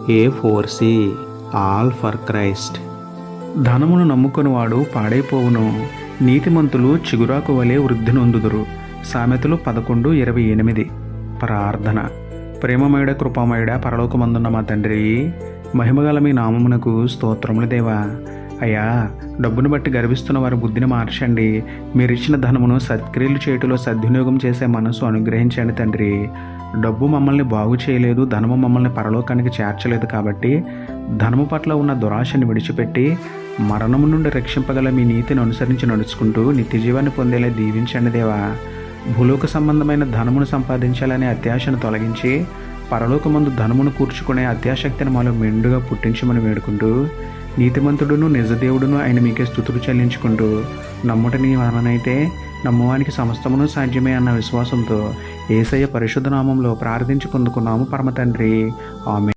A4C all for Christ. ధనమును నమ్ముకొనివాడు పాడైపోవును, నీతిమంతులు చిగురాకు వలె వృద్ధి నొందుదురు. సామెతలు 11:28. ప్రార్థన. ప్రేమమయుడ కృపామయుడ పరలోకమందున్న మా తండ్రి, మహిమగల మీ నామమునకు స్తోత్రములు దేవా. అయ్యా, డబ్బును బట్టి గర్విస్తున్న వారి బుద్ధిని మార్చండి. మీరిచ్చిన ధనమును సత్క్రియలు చేయుటలో సద్వినియోగం చేసే మనసు అనుగ్రహించండి తండ్రి. డబ్బు మమ్మల్ని బాగు చేయలేదు, ధనము మమ్మల్ని పరలోకానికి చేర్చలేదు. కాబట్టి ధనము పట్ల ఉన్న దురాశని విడిచిపెట్టి మరణము నుండి రక్షింపగల మీ నీతిని అనుసరించి నడుచుకుంటూ నిత్య జీవాన్ని పొందేలా దీవించండి దేవా. భూలోక సంబంధమైన ధనమును సంపాదించాలనే అత్యాశను తొలగించి పరలోకమందు ధనమును కూర్చుకునే అత్యాశక్తిని మాలో మెండుగా పుట్టించమని వేడుకుంటూ, నీతిమంతుడును నిజదేవుడును ఆయన మీకే స్తుతులు చెల్లించుకుంటూ, నమ్ముట నీ వలనైతే నమ్మువానికి సమస్తమును సాధ్యమే అన్న విశ్వాసంతో యేసయ్య పరిశుద్ధ నామంలో ప్రార్థించి పొందుకున్నాము పరమ తండ్రి. ఆమేన్.